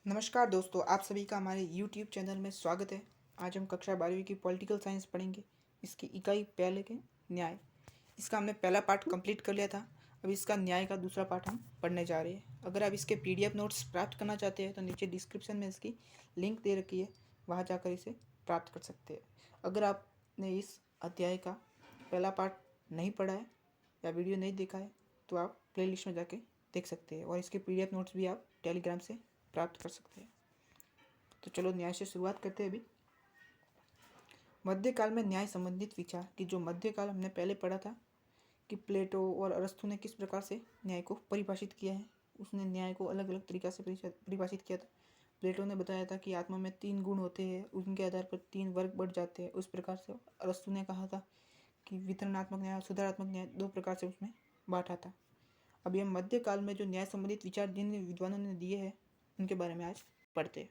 नमस्कार दोस्तों, आप सभी का हमारे YouTube चैनल में स्वागत है। आज हम कक्षा 12वीं की पॉलिटिकल साइंस पढ़ेंगे। इसकी इकाई पहले के न्याय। इसका हमने पहला पार्ट कंप्लीट कर लिया था। अब इसका न्याय का दूसरा पार्ट हम पढ़ने जा रहे हैं। अगर आप इसके PDF नोट्स प्राप्त करना चाहते हैं तो नीचे डिस्क्रिप्शन में इसकी लिंक दे रखी है, वहाँ जाकर इसे प्राप्त कर सकते हैं। अगर आपने इस अध्याय का पहला पार्ट नहीं पढ़ा है या वीडियो नहीं देखा है तो आप प्लेलिस्ट में जाके देख सकते हैं और इसके PDF नोट्स भी आप टेलीग्राम से प्राप्त कर सकते हैं। तो चलो न्याय से शुरुआत करते हैं। अभी मध्यकाल में न्याय संबंधित विचार की जो मध्यकाल हमने पहले पढ़ा था कि प्लेटो और अरस्तु ने किस प्रकार से न्याय को परिभाषित किया है। उसने न्याय को अलग अलग तरीक़ा से परिभाषित किया था। प्लेटो ने बताया था कि आत्मा में 3 गुण होते हैं, उनके आधार पर 3 वर्ग बढ़ जाते हैं। उस प्रकार से अरस्तु ने कहा था कि वितरणात्मक न्याय और सुधारात्मक न्याय 2 प्रकार से उसमें बांटा था। अभी हम मध्यकाल में जो न्याय संबंधित विचार जिन विद्वानों ने दिए हैं उनके बारे में आज पढ़ते हैं।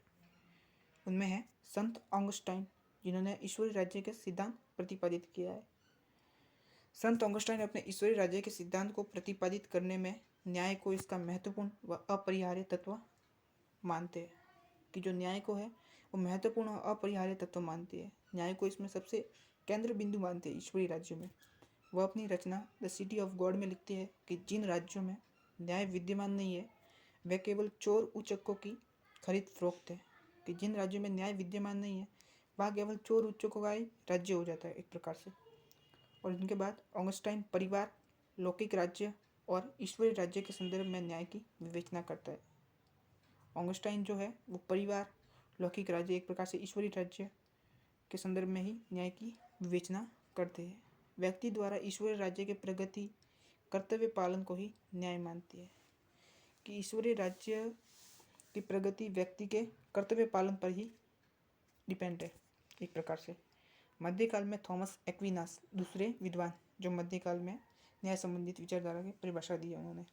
उनमें है संत ऑगस्टाइन, जिन्होंने ईश्वरीय राज्य के सिद्धांत प्रतिपादित किया है। संत ऑगस्टाइन अपने ईश्वरीय राज्य के सिद्धांत को प्रतिपादित करने में न्याय को इसका महत्वपूर्ण व अपरिहार्य तत्व मानते हैं। कि जो न्याय को है वो महत्वपूर्ण और अपरिहार्य तत्व मानते हैं। न्याय को इसमें सबसे केंद्र बिंदु मानते हैं ईश्वरीय राज्यों में। वह अपनी रचना द सिटी ऑफ गॉड में लिखते हैं कि जिन राज्यों में न्याय विद्यमान नहीं है वे केवल चोर उचक्कों की खरीद फरोख्त है। कि जिन राज्यों में न्याय विद्यमान नहीं है वहाँ केवल चोर उच्चकों का ही राज्य हो जाता है एक प्रकार से। और इनके बाद ऑगस्टाइन परिवार, लौकिक राज्य और ईश्वरीय राज्य के संदर्भ में न्याय की विवेचना करता है। ऑगस्टाइन जो है वो परिवार, लौकिक राज्य, एक प्रकार से ईश्वरीय राज्य के संदर्भ में ही न्याय की विवेचना करते हैं। व्यक्ति द्वारा ईश्वरीय राज्य के प्रगति, कर्तव्य पालन को ही न्याय मानती है। कि ईश्वरीय राज्य की प्रगति व्यक्ति के कर्तव्य पालन पर ही डिपेंड है एक प्रकार से। मध्यकाल में थॉमस एक्विनास दूसरे विद्वान जो मध्यकाल में न्याय संबंधित विचारधारा की परिभाषा दी है उन्होंने।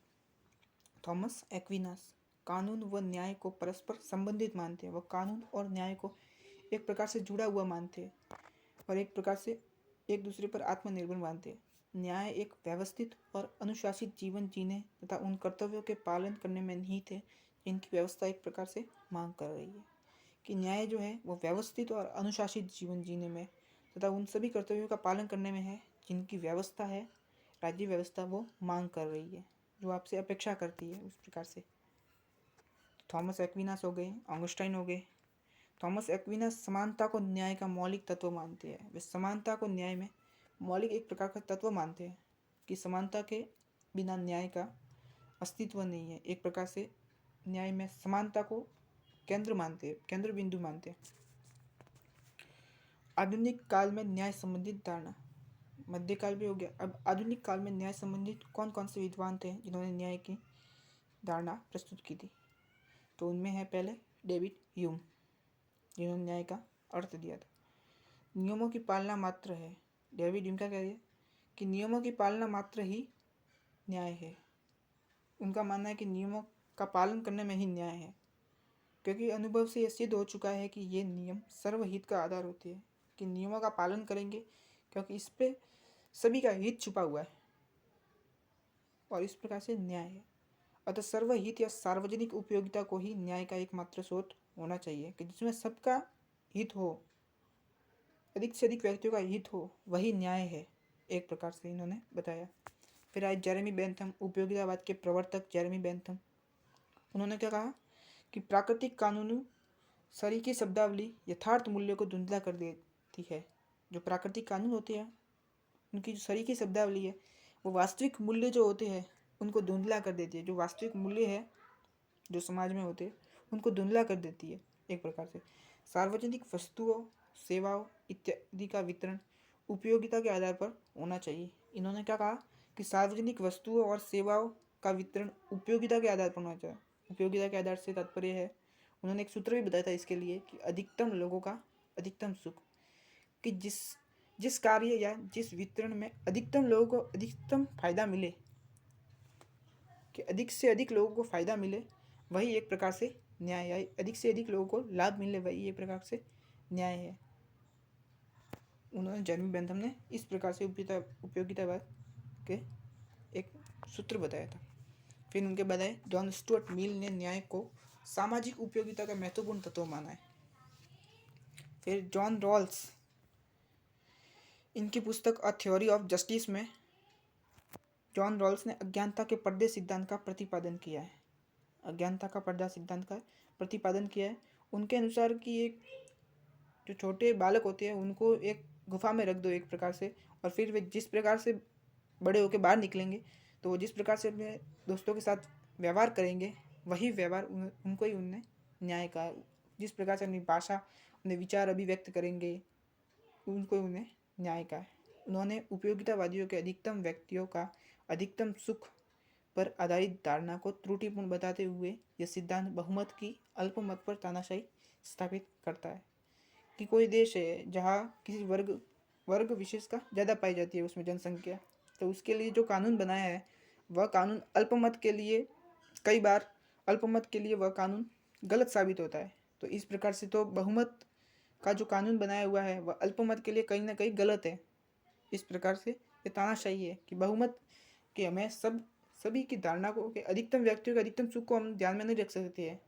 थॉमस एक्विनास कानून व न्याय को परस्पर संबंधित मानते हैं। वह कानून और न्याय को एक प्रकार से जुड़ा हुआ मानते हैं और एक प्रकार से एक दूसरे पर आत्मनिर्भर मानते हैं। न्याय एक व्यवस्थित और अनुशासित जीवन जीने तथा उन कर्तव्यों के पालन करने में निहित है जिनकी व्यवस्था एक प्रकार से मांग कर रही है। कि न्याय जो है वो व्यवस्थित और अनुशासित जीवन जीने में तथा उन सभी कर्तव्यों का पालन करने में है जिनकी व्यवस्था है, राज्य व्यवस्था वो मांग कर रही है, जो आपसे अपेक्षा करती है उस प्रकार से। थॉमस एक्विनास हो गए, ऑगस्टाइन हो गए। थॉमस एक्विनास समानता को न्याय का मौलिक तत्व मानते हैं। वे समानता को न्याय में मौलिक एक प्रकार का तत्व मानते हैं कि समानता के बिना न्याय का अस्तित्व नहीं है। एक प्रकार से न्याय में समानता को केंद्र मानते हैं, केंद्र बिंदु मानते हैं। आधुनिक काल में न्याय संबंधित धारणा, मध्यकाल भी हो गया। अब आधुनिक काल में न्याय संबंधित कौन कौन से विद्वान थे जिन्होंने न्याय की धारणा प्रस्तुत की थी। तो उनमें है पहले डेविड ह्यूम, जिन्होंने न्याय का अर्थ दिया था। नियमों की पालना मात्र है। डेविड ह्यूम का कह रही है कि नियमों की पालना मात्र ही न्याय है। उनका मानना है कि नियमों का पालन करने में ही न्याय है, क्योंकि अनुभव से यह सिद्ध हो चुका है कि ये नियम सर्वहित का आधार होते हैं। कि नियमों का पालन करेंगे क्योंकि इस पे सभी का हित छुपा हुआ है और इस प्रकार से न्याय है। अतः सर्वहित या सार्वजनिक उपयोगिता को ही न्याय का एकमात्र स्रोत होना चाहिए कि जिसमें सबका हित हो, अधिक से अधिक व्यक्तियों का हित हो, वही न्याय है एक प्रकार से इन्होंने बताया। फिर आए जेरेमी बेंथम, उपयोगितावाद के प्रवर्तक जेरेमी बेंथम। उन्होंने क्या कहा कि प्राकृतिक कानूनों शरीकी शब्दावली यथार्थ मूल्य को धुंधला कर देती है। जो प्राकृतिक कानून होते हैं उनकी जो शरीकी शब्दावली है वो वास्तविक मूल्य जो होते हैं उनको धुंधला कर देती है। जो वास्तविक मूल्य है जो समाज में होते हैं उनको धुंधला कर देती है एक प्रकार से। सार्वजनिक वस्तुओं, सेवाओं इत्यादि का वितरण उपयोगिता के आधार पर होना चाहिए। इन्होंने क्या कहा कि सार्वजनिक वस्तुओं और सेवाओं का वितरण उपयोगिता के आधार पर होना चाहिए। उपयोगिता के आधार से तात्पर्य है, उन्होंने एक सूत्र भी बताया था इसके लिए कि अधिकतम लोगों का अधिकतम सुख। कि जिस कार्य या जिस वितरण में अधिकतम लोगों को अधिकतम फायदा मिले, कि अधिक से अधिक लोगों को फायदा मिले, वही एक प्रकार से न्याय है। अधिक से अधिक लोगों को लाभ मिले वही एक प्रकार से न्याय है। उन्होंने जेरेमी बेंथम ने इस प्रकार से उपयोगितावाद के एक सूत्र बताया था। फिर उनके बाद जॉन स्टुअर्ट मिल ने न्याय को सामाजिक उपयोगिता का महत्वपूर्ण तत्व माना है। फिर जॉन रॉल्स, इनकी पुस्तक अ थ्योरी ऑफ जस्टिस में जॉन रॉल्स ने अज्ञानता के पर्दे सिद्धांत का प्रतिपादन किया है। अज्ञानता का पर्दा सिद्धांत का प्रतिपादन किया है। उनके अनुसार कि एक जो छोटे बालक होते हैं उनको एक गुफा में रख दो एक प्रकार से, और फिर वे जिस प्रकार से बड़े होकर बाहर निकलेंगे तो वो जिस प्रकार से अपने दोस्तों के साथ व्यवहार करेंगे वही व्यवहार उनको ही उनने न्याय कहा। जिस प्रकार से अपनी भाषा अपने विचार अभिव्यक्त करेंगे उनको उन्हें न्याय कहा है। उन्होंने उपयोगितावादियों के अधिकतम व्यक्तियों का अधिकतम सुख पर आधारित धारणा को त्रुटिपूर्ण बताते हुए यह सिद्धांत बहुमत की अल्पमत पर तानाशाही स्थापित करता है कि कोई देश है जहाँ किसी वर्ग विशेष का ज़्यादा पाई जाती है उसमें जनसंख्या, तो उसके लिए जो कानून बनाया है वह कानून अल्पमत के लिए कई बार अल्पमत के लिए वह कानून गलत साबित होता है। तो इस प्रकार से तो बहुमत का जो कानून बनाया हुआ है वह अल्पमत के लिए कहीं ना कहीं गलत है। इस प्रकार से ये तानाशाही है कि बहुमत के हमें सभी की धारणा को कि अधिकतम व्यक्तियों के अधिकतम सुख को हम ध्यान में नहीं रख सकते हैं।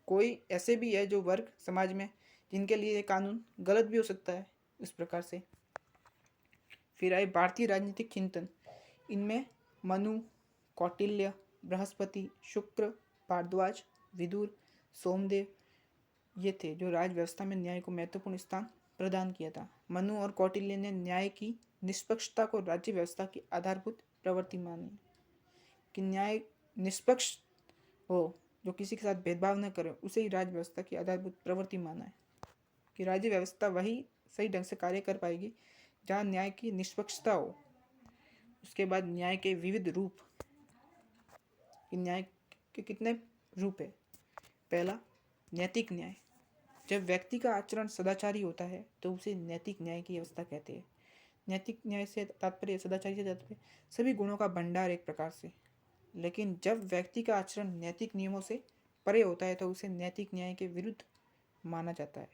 कोई ऐसे भी है जो वर्ग समाज में जिनके लिए ये कानून गलत भी हो सकता है। इस प्रकार से फिर आए भारतीय राजनीतिक चिंतन। इनमें मनु, कौटिल्य, बृहस्पति, शुक्र, भारद्वाज, विदुर, सोमदेव ये थे जो राज व्यवस्था में न्याय को महत्वपूर्ण स्थान प्रदान किया था। मनु और कौटिल्य ने न्याय की निष्पक्षता को राज्य व्यवस्था की आधारभूत प्रवृत्ति मानी कि न्याय निष्पक्ष हो, जो किसी के साथ भेदभाव न करे, उसे ही राज्य व्यवस्था की आधारभूत प्रवृत्ति माना है कि राज्य व्यवस्था वही सही ढंग से कार्य कर पाएगी जहाँ न्याय की निष्पक्षता हो। उसके बाद न्याय के विविध रूप, कि न्याय के कितने रूप है। पहला, नैतिक न्याय। जब व्यक्ति का आचरण सदाचारी होता है तो उसे नैतिक न्याय की व्यवस्था कहते हैं। नैतिक न्याय से तात्पर्य, सदाचारी से तात्पर्य सभी गुणों का भंडार एक प्रकार से। लेकिन जब व्यक्ति का आचरण नैतिक नियमों से परे होता है तो उसे नैतिक न्याय के विरुद्ध माना जाता है।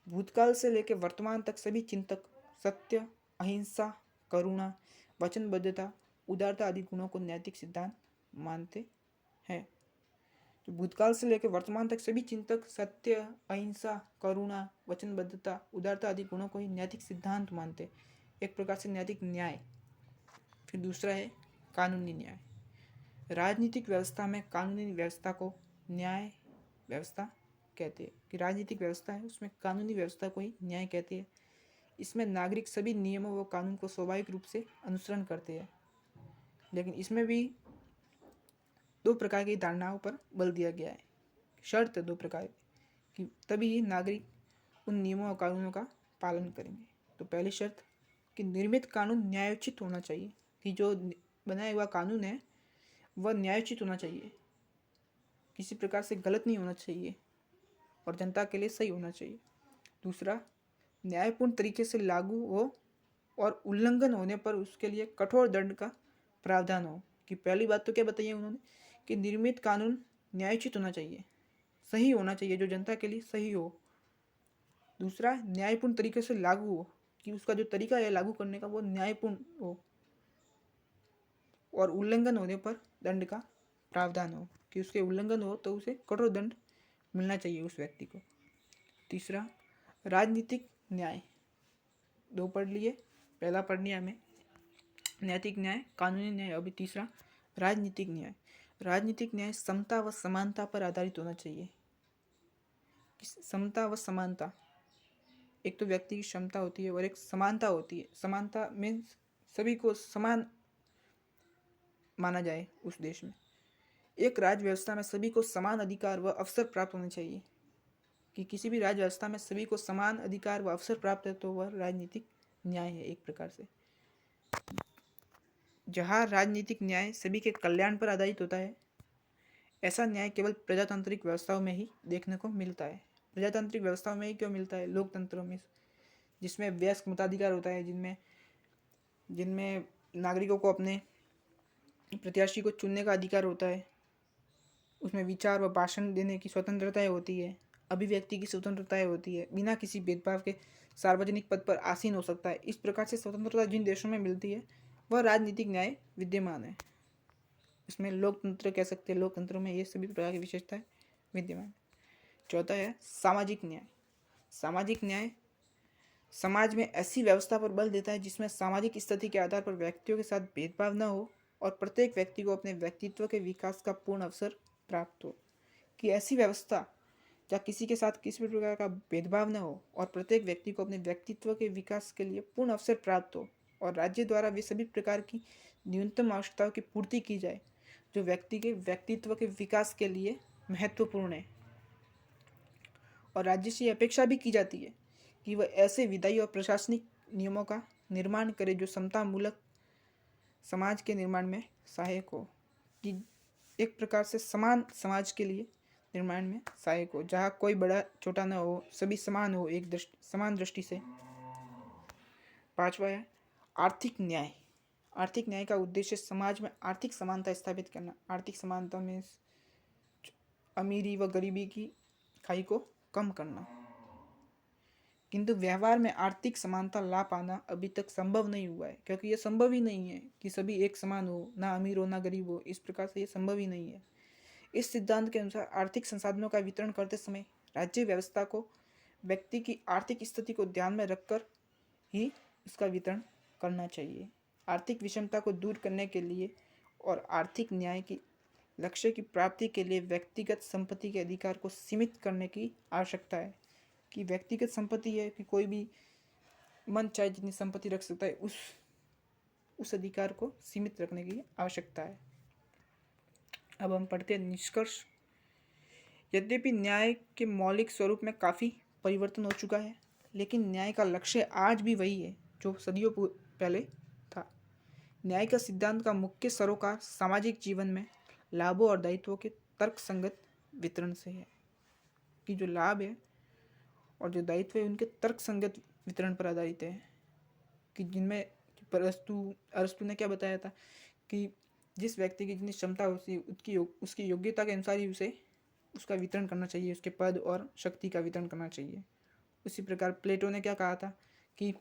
भूतकाल से लेकर वर्तमान तक सभी चिंतक सत्य, अहिंसा, करुणा, वचनबद्धता, उदारता आदि गुणों को नैतिक सिद्धांत मानते हैं। तो भूतकाल से लेकर वर्तमान तक सभी चिंतक सत्य, अहिंसा, करुणा, वचनबद्धता, उदारता आदि गुणों को ही नैतिक सिद्धांत मानते, एक प्रकार से नैतिक न्याय। फिर दूसरा है कानूनी न्याय। राजनीतिक व्यवस्था में कानूनी व्यवस्था को न्याय व्यवस्था कहते हैं। कि राजनीतिक व्यवस्था है उसमें कानूनी व्यवस्था को ही न्याय कहते हैं। इसमें नागरिक सभी नियमों व कानून को स्वाभाविक रूप से अनुसरण करते हैं, लेकिन इसमें भी दो प्रकार की धारणाओं पर बल दिया गया है। शर्त दो प्रकार की, तभी नागरिक उन नियमों और कानूनों का पालन करेंगे। तो पहली शर्त कि निर्मित कानून न्यायोचित होना चाहिए, कि जो बनाया हुआ कानून है वह न्यायोचित होना चाहिए, किसी प्रकार से गलत नहीं होना चाहिए और जनता के लिए सही होना चाहिए। दूसरा, न्यायपूर्ण तरीके से लागू हो और उल्लंघन होने पर उसके लिए कठोर दंड का प्रावधान हो। कि पहली बात तो क्या बताइए उन्होंने कि निर्मित कानून न्यायोचित होना चाहिए, सही होना चाहिए, जो जनता के लिए सही हो। दूसरा, न्यायपूर्ण तरीके से लागू हो, कि उसका जो तरीका है लागू करने का वो न्यायपूर्ण हो, और उल्लंघन होने पर दंड का प्रावधान हो, कि उसके उल्लंघन हो तो उसे कठोर दंड मिलना चाहिए उस व्यक्ति को। तीसरा, राजनीतिक न्याय। दो पढ़ लिए, पहला पढ़ लिया हमें नैतिक न्याय, कानूनी न्याय। अभी तीसरा राजनीतिक न्याय। राजनीतिक न्याय समता व समानता पर आधारित होना चाहिए। समता व समानता, एक तो व्यक्ति की क्षमता होती है और एक समानता होती है। समानता मीन्स सभी को समान माना जाए उस देश में। एक राज्य व्यवस्था में सभी को समान अधिकार व अवसर प्राप्त होने चाहिए, कि किसी भी राज्य व्यवस्था में सभी को समान अधिकार व अवसर प्राप्त है तो वह राजनीतिक न्याय है एक प्रकार से। जहाँ राजनीतिक न्याय सभी के कल्याण पर आधारित होता है, ऐसा न्याय केवल प्रजातांत्रिक व्यवस्थाओं में ही देखने को मिलता है। प्रजातांत्रिक व्यवस्थाओं में ही क्यों मिलता है? लोकतंत्रों में, जिसमें वयस्क मताधिकार होता है, जिनमें नागरिकों को अपने प्रत्याशी को चुनने का अधिकार होता है, उसमें विचार व भाषण देने की स्वतंत्रताएं होती है, अभिव्यक्ति की स्वतंत्रताएं होती है, बिना किसी भेदभाव के सार्वजनिक पद पर आसीन हो सकता है। इस प्रकार से स्वतंत्रता जिन देशों में मिलती है वह राजनीतिक न्याय विद्यमान है। उसमें लोकतंत्र कह सकते हैं, लोकतंत्र में ये सभी प्रकार की विशेषताएं विद्यमान। चौथा है सामाजिक न्याय। सामाजिक न्याय समाज में ऐसी व्यवस्था पर बल देता है जिसमें सामाजिक स्थिति के आधार पर व्यक्तियों के साथ भेदभाव न हो और प्रत्येक व्यक्ति को अपने व्यक्तित्व के विकास का पूर्ण अवसर प्राप्त हो। कि ऐसी व्यवस्था जहाँ किसी के साथ किसी भी प्रकार का भेदभाव न हो और प्रत्येक व्यक्ति को अपने व्यक्तित्व के विकास के लिए पूर्ण अवसर प्राप्त हो और राज्य द्वारा वे सभी प्रकार की न्यूनतम आवश्यकताओं की पूर्ति की जाए जो व्यक्ति के व्यक्तित्व के विकास के लिए महत्वपूर्ण है। और राज्य से अपेक्षा भी की जाती है कि वह ऐसे विधायी और प्रशासनिक नियमों का निर्माण करे जो समतामूलक समाज के निर्माण में सहायक हो। कि एक प्रकार से समान समाज के लिए निर्माण में सहायक हो, जहाँ कोई बड़ा छोटा न हो, सभी समान हो, एक समान दृष्टि से। पांचवा है आर्थिक न्याय। आर्थिक न्याय का उद्देश्य समाज में आर्थिक समानता स्थापित करना। आर्थिक समानता में अमीरी व गरीबी की खाई को कम करना। किंतु व्यवहार में आर्थिक समानता ला पाना अभी तक संभव नहीं हुआ है, क्योंकि यह संभव ही नहीं है कि सभी एक समान हो, ना अमीर हो ना गरीब हो। इस प्रकार से यह संभव ही नहीं है। इस सिद्धांत के अनुसार आर्थिक संसाधनों का वितरण करते समय राज्य व्यवस्था को व्यक्ति की आर्थिक स्थिति को ध्यान में रखकर ही इसका वितरण करना चाहिए। आर्थिक विषमता को दूर करने के लिए और आर्थिक न्याय की लक्ष्य की प्राप्ति के लिए व्यक्तिगत संपत्ति के अधिकार को सीमित करने की आवश्यकता है। कि व्यक्तिगत संपत्ति है कि कोई भी मन चाहे जितनी संपत्ति रख सकता है, उस अधिकार को सीमित रखने की आवश्यकता है। अब हम पढ़ते हैं निष्कर्ष। यद्यपि न्याय के मौलिक स्वरूप में काफ़ी परिवर्तन हो चुका है, लेकिन न्याय का लक्ष्य आज भी वही है जो सदियों पहले था। न्याय का सिद्धांत का मुख्य सरोकार सामाजिक जीवन में लाभों और दायित्वों के तर्कसंगत वितरण से है। कि जो लाभ है और जो दायित्व है उनके तर्कसंगत वितरण पर आधारित है। कि जिनमें अरस्तु ने क्या बताया था कि जिस व्यक्ति की जितनी क्षमता होती है उसकी योग्यता के अनुसार ही उसे उसका वितरण करना चाहिए, उसके पद और शक्ति का वितरण करना चाहिए। उसी प्रकार प्लेटो ने क्या कहा था कि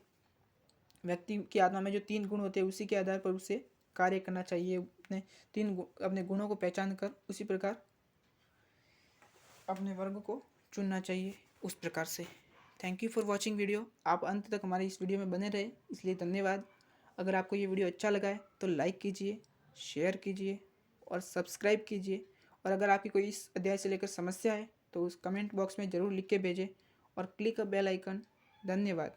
व्यक्ति की आत्मा में जो 3 गुण होते हैं उसी के आधार पर उसे कार्य करना चाहिए। अपने गुणों को पहचान कर उसी प्रकार अपने वर्ग को चुनना चाहिए। उस प्रकार से thank you for watching video. आप अंत तक हमारी इस वीडियो में बने रहे इसलिए धन्यवाद। अगर आपको ये वीडियो अच्छा लगा है तो लाइक कीजिए, शेयर कीजिए और सब्सक्राइब कीजिए। और अगर आपकी कोई इस अध्याय से लेकर समस्या है तो उस कमेंट बॉक्स में ज़रूर लिख के भेजें और क्लिक अ बेल आइकन। धन्यवाद।